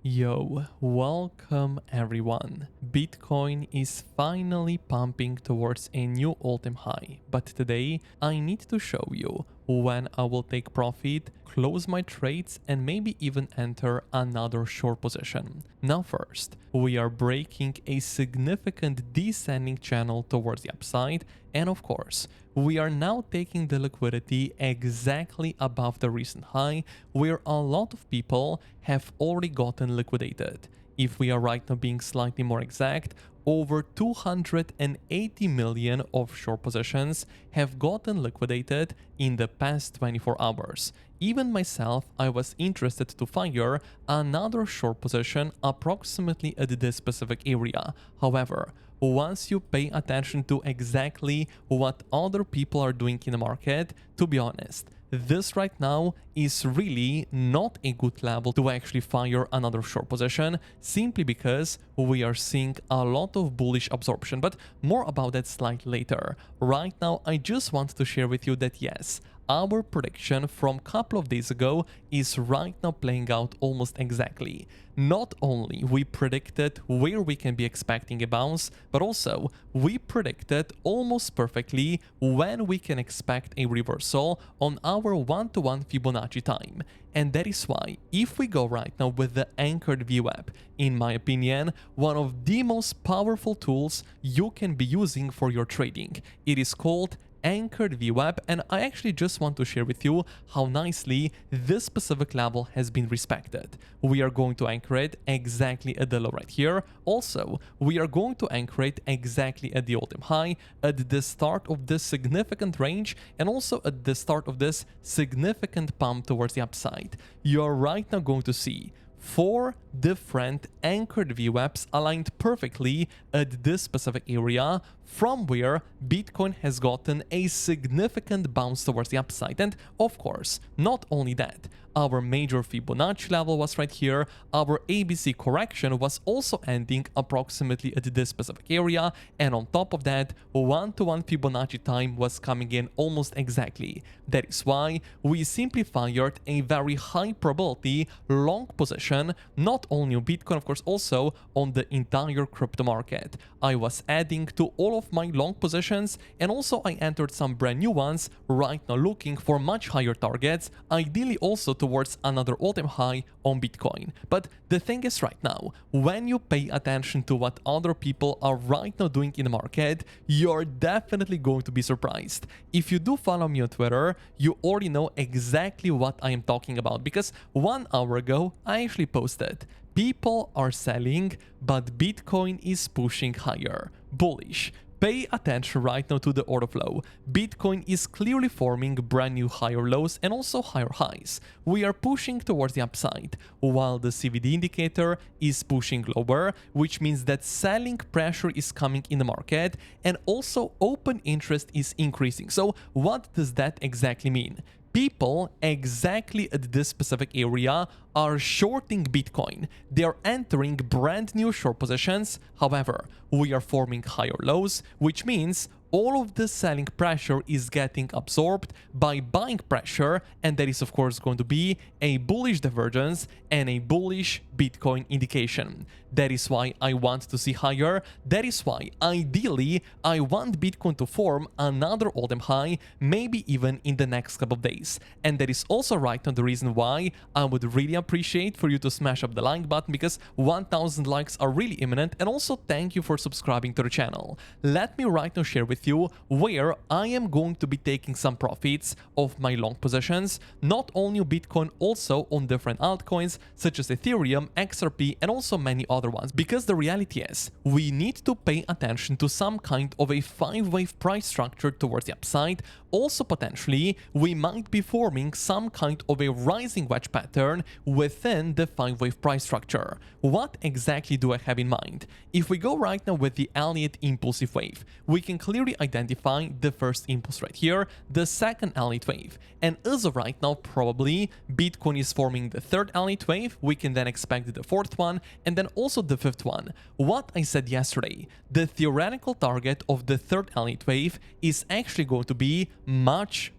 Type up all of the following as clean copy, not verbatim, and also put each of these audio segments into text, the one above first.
Yo, welcome everyone. Bitcoin is finally pumping towards a new all-time high, but today I need to show you when I will take profit, close my trades and maybe even enter another short position. Now first, we are breaking a significant descending channel towards the upside, and of course, we are now taking the liquidity exactly above the recent high, where a lot of people have already gotten liquidated. If we are right now being slightly more exact, over 280 million of short positions have gotten liquidated in the past 24 hours. Even myself, I was interested to fire another short position approximately at this specific area. However, once you pay attention to exactly what other people are doing in the market, to be honest, this right now is really not a good level to actually fire another short position, simply because we are seeing a lot of bullish absorption, but more about that slightly later. Right now, I just want to share with you that yes, our prediction from a couple of days ago is right now playing out almost exactly. Not only we predicted where we can be expecting a bounce, but also we predicted almost perfectly when we can expect a reversal on our 1-to-1 Fibonacci time. And that is why, if we go right now with the anchored VWAP, in my opinion, one of the most powerful tools you can be using for your trading. It is called anchored VWAP, and I actually just want to share with you how nicely this specific level has been respected. We are going to anchor it exactly at the low right here. Also, we are going to anchor it exactly at the all-time high, at the start of this significant range, and also at the start of this significant pump towards the upside. You are right now going to see 4 different anchored VWAPs aligned perfectly at this specific area, from where Bitcoin has gotten a significant bounce towards the upside. And of course, not only that, our major Fibonacci level was right here, our ABC correction was also ending approximately at this specific area, and on top of that, 1-to-1 Fibonacci time was coming in almost exactly. That is why we simply fired a very high probability long position, not only on Bitcoin, of course, also on the entire crypto market. I was adding to all of my long positions, and also I entered some brand new ones right now looking for much higher targets, ideally also towards another all-time high on Bitcoin. But the thing is right now, when you pay attention to what other people are right now doing in the market, you're definitely going to be surprised. If you do follow me on Twitter, you already know exactly what I am talking about, because 1 hour ago I actually posted, people are selling, but Bitcoin is pushing higher. Bullish. Pay attention right now to the order flow. Bitcoin is clearly forming brand new higher lows and also higher highs. We are pushing towards the upside, while the CVD indicator is pushing lower, which means that selling pressure is coming in the market and also open interest is increasing. So what does that exactly mean? People exactly at this specific area are shorting Bitcoin. They are entering brand new short positions. However, we are forming higher lows, which means all of the selling pressure is getting absorbed by buying pressure, and that is of course going to be a bullish divergence and a bullish Bitcoin indication. That is why I want to see higher. That is why ideally I want Bitcoin to form another all-time high, maybe even in the next couple of days. And that is also right now the reason why I would really appreciate for you to smash up the like button, because 1000 likes are really imminent, and also thank you for subscribing to the channel. Let me right now share with you where I am going to be taking some profits of my long positions, not only on Bitcoin, also on different altcoins such as Ethereum, XRP, and also many other ones. Because the reality is, we need to pay attention to some kind of a 5-wave price structure towards the upside. Also potentially, we might be forming some kind of a rising wedge pattern within the 5-wave price structure. What exactly do I have in mind? If we go right now with the Elliott impulsive wave, we can clearly identify the first impulse right here, the second Elliott wave. And as of right now, probably Bitcoin is forming the third Elliott wave. We can then expect the fourth one, and then also the fifth one. What I said yesterday, the theoretical target of the third Elliott wave is actually going to be much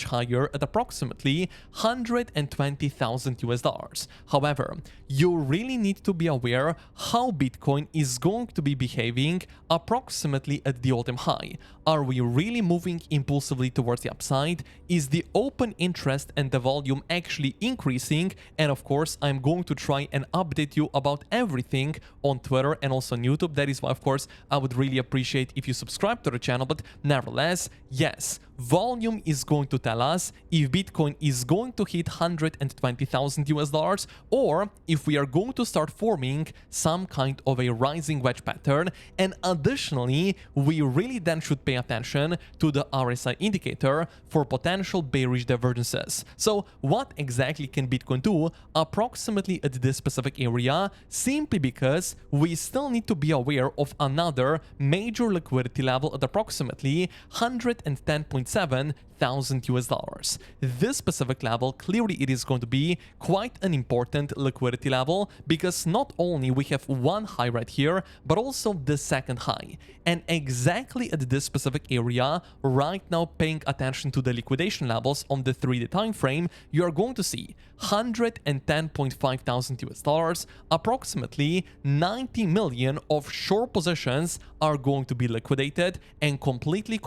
higher at approximately 120,000 US dollars. However, you really need to be aware how Bitcoin is going to be behaving approximately at the all-time high. Are we really moving impulsively towards the upside? Is the open interest and the volume actually increasing? And of course, I'm going to try and update you about everything on Twitter and also on YouTube. That is why, of course, I would really appreciate if you subscribe to the channel. But nevertheless, yes, volume is going to tell us if Bitcoin is going to hit 120,000 US dollars, or if we are going to start forming some kind of a rising wedge pattern. And additionally, we really then should pay attention to the RSI indicator for potential bearish divergences. So what exactly can Bitcoin do approximately at this specific area? Simply because we still need to be aware of another major liquidity level at approximately 110.7 thousand US dollars. This specific level, clearly it is going to be quite an important liquidity level, because not only we have one high right here, but also the second high. And exactly at this specific area, right now, paying attention to the liquidation levels on the 3D time frame, you are going to see 110.5 thousand US dollars, approximately 90 million of short positions are going to be liquidated and completely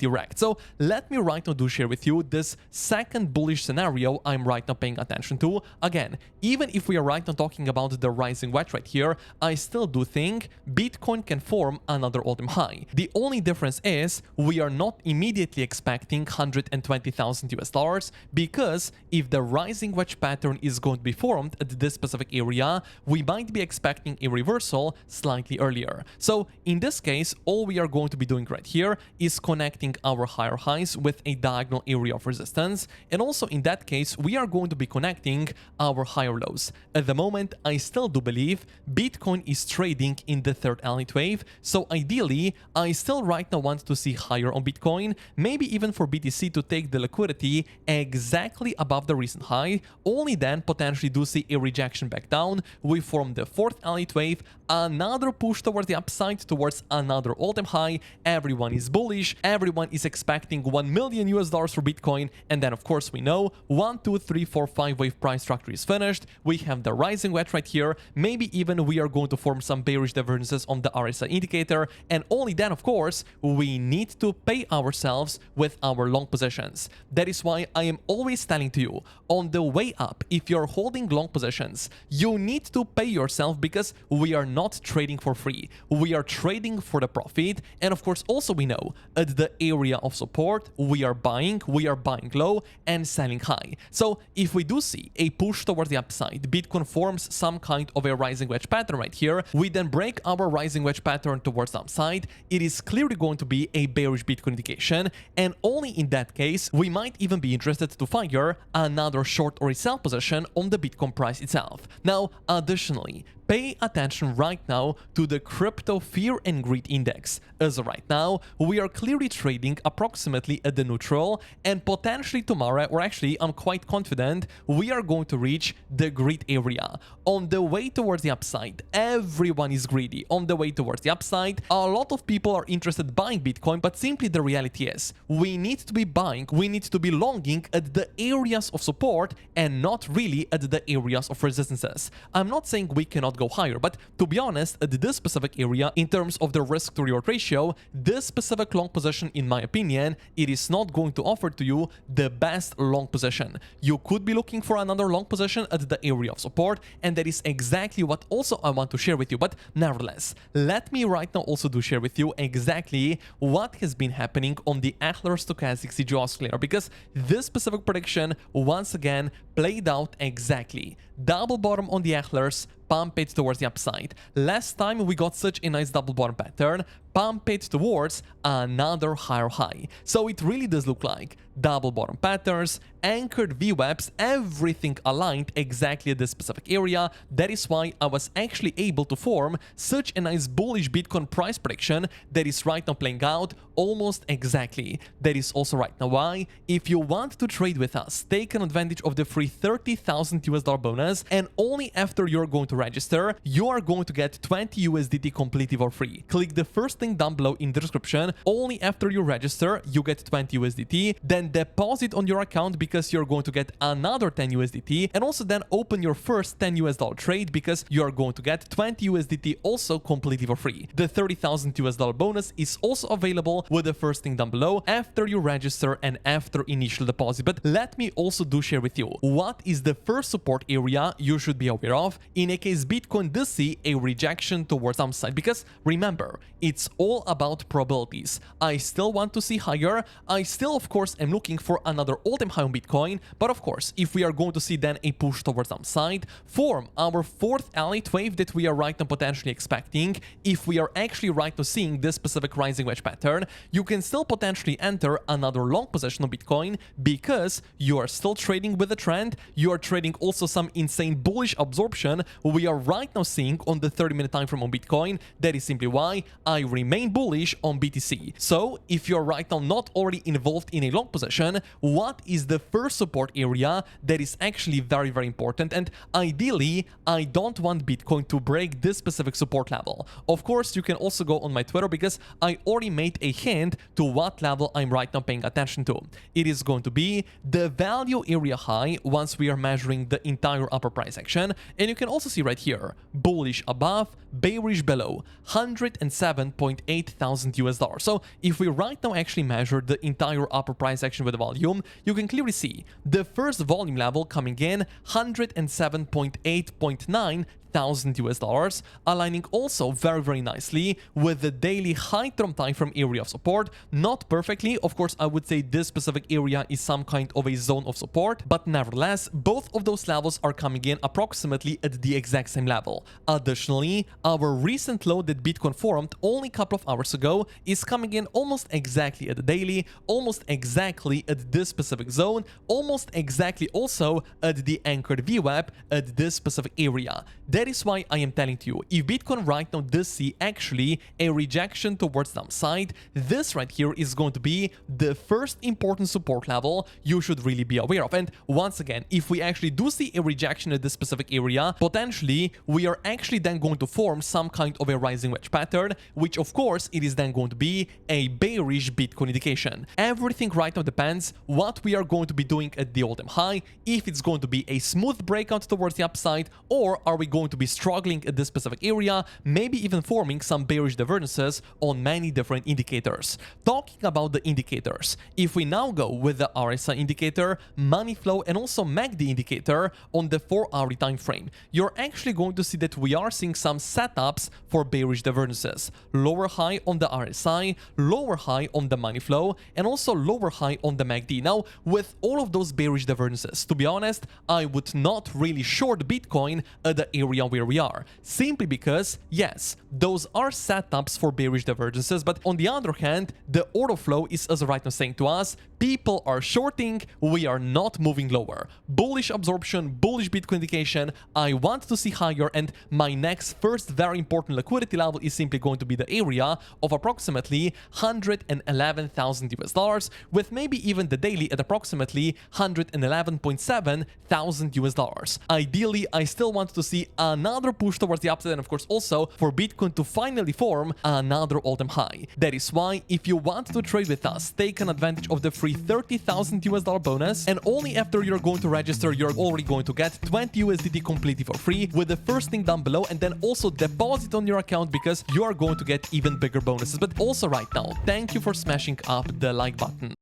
wrecked. So let me right now share with you this second bullish scenario I'm right now paying attention to. Again, even if we are right now talking about the rising wedge right here, I still do think Bitcoin can form another all-time high. The only difference is we are not immediately expecting 120,000 US dollars, because if the rising wedge pattern is going to be formed at this specific area, we might be expecting a reversal slightly earlier. So in this case, all we are going to be doing right here is connecting our higher highs with a diagonal area of resistance, and also in that case we are going to be connecting our higher lows. At the moment, I still do believe Bitcoin is trading in the third elite wave, so ideally I still right now want to see higher on Bitcoin, maybe even for BTC to take the liquidity exactly above the recent high. Only then potentially do see a rejection back down. We form the fourth elite wave, another push towards the upside, towards another all-time high. Everyone is bullish, everyone is expecting 1 million US dollars for Bitcoin, and then of course we know 1, 2, 3, 4, 5 wave price structure is finished. We have the rising wedge right here, maybe even we are going to form some bearish divergences on the RSI indicator, and only then of course we need to pay ourselves with our long positions. That is why I am always telling to you, on the way up, if you're holding long positions, you need to pay yourself, because we are not trading for free, we are trading for the profit. And of course also we know at the area of support we are buying low and selling high. So if we do see a push towards the upside, Bitcoin forms some kind of a rising wedge pattern right here, we then break our rising wedge pattern towards the upside, it is clearly going to be a bearish Bitcoin indication, and only in that case we might even be interested to fire another short or a sell position on the Bitcoin price itself. Now additionally, pay attention right now to the crypto fear and greed index. As of right now, we are clearly trading approximately at the neutral, and potentially tomorrow, or actually I'm quite confident, we are going to reach the greed area. On the way towards the upside, everyone is greedy. On the way towards the upside, a lot of people are interested buying Bitcoin, but simply the reality is we need to be buying, we need to be longing at the areas of support and not really at the areas of resistances. I'm not saying we cannot go higher, but to be honest, at this specific area, in terms of the risk to reward ratio, this specific long position, in my opinion, it is not going to offer to you the best long position. You could be looking for another long position at the area of support, and that is exactly what also I want to share with you. But nevertheless, let me right now also share with you exactly what has been happening on the Achler stochastic CGO oscillator, because this specific prediction once again played out exactly. Double bottom on the Achlers, pump it towards the upside. Last time we got such a nice double bottom pattern, pump it towards another higher high. So it really does look like double bottom patterns, anchored VWAPs, everything aligned exactly at this specific area. That is why I was actually able to form such a nice bullish Bitcoin price prediction that is right now playing out almost exactly. That is also right now why, if you want to trade with us, take an advantage of the free 30,000 US dollar bonus, and only after you're going to register, you are going to get 20 USDT completely for free. Click the first link link down below in the description. Only after you register, you get 20 USDT, then deposit on your account because you're going to get another 10 USDT, and also then open your first 10 US dollar trade because you're going to get 20 USDT also completely for free. The 30,000 US dollar bonus is also available with the first link down below after you register and after initial deposit. But let me also do share with you what is the first support area you should be aware of in a case Bitcoin does see a rejection towards upside, because remember, it's all about probabilities. I still want to see higher. I still, of course, am looking for another all-time high on Bitcoin. But of course, if we are going to see then a push towards upside, form our fourth elite wave that we are right now potentially expecting, if we are actually right now seeing this specific rising wedge pattern, you can still potentially enter another long position on Bitcoin because you are still trading with a trend. You are trading also some insane bullish absorption we are right now seeing on the 30-minute time frame on Bitcoin. That is simply why I remain bullish on BTC. So if you're right now not already involved in a long position, what is the first support area that is actually very, very important? And ideally, I don't want Bitcoin to break this specific support level. Of course, you can also go on my Twitter because I already made a hint to what level I'm right now paying attention to. It is going to be the value area high once we are measuring the entire upper price action. And you can also see right here, bullish above, bearish below, 107.8 thousand US dollars. So if we right now actually measure the entire upper price action with the volume, you can clearly see the first volume level coming in 107.8.9 thousand US dollars, aligning also very, very nicely with the daily high term time frame area of support. Not perfectly, of course, I would say this specific area is some kind of a zone of support, but nevertheless, both of those levels are coming in approximately at the exact same level. Additionally, our recent low that Bitcoin formed only a couple of hours ago is coming in almost exactly at the daily, almost exactly at this specific zone, almost exactly also at the anchored VWAP at this specific area. That is why I am telling you, if Bitcoin right now does see actually a rejection towards the upside, this right here is going to be the first important support level you should really be aware of. And once again, if we actually do see a rejection at this specific area, potentially we are actually then going to form some kind of a rising wedge pattern, which of course it is then going to be a bearish Bitcoin indication. Everything right now depends what we are going to be doing at the all-time high, if it's going to be a smooth breakout towards the upside, or are we going to be struggling at this specific area, maybe even forming some bearish divergences on many different indicators. Talking about the indicators, if we now go with the RSI indicator, money flow, and also MACD indicator on the 4-hour time frame, you're actually going to see that we are seeing some setups for bearish divergences. Lower high on the RSI, lower high on the money flow, and also lower high on the MACD. Now, with all of those bearish divergences, to be honest, I would not really short Bitcoin at the area where we are, simply because, yes, those are setups for bearish divergences, but on the other hand, the order flow is as right now saying to us, people are shorting, we are not moving lower. Bullish absorption, bullish Bitcoin indication, I want to see higher, and my next first very important liquidity level is simply going to be the area of approximately 111,000 US dollars, with maybe even the daily at approximately 111.7 thousand US dollars. Ideally, I still want to see another push towards the upside, and of course also for Bitcoin to finally form another all-time high. That is why if you want to trade with us, take an advantage of the free 30,000 US dollar bonus, and only after you're going to register, you're already going to get 20 USDT completely for free with the first link down below, and then also deposit on your account because you are going to get even bigger bonuses. But also right now, thank you for smashing up the like button.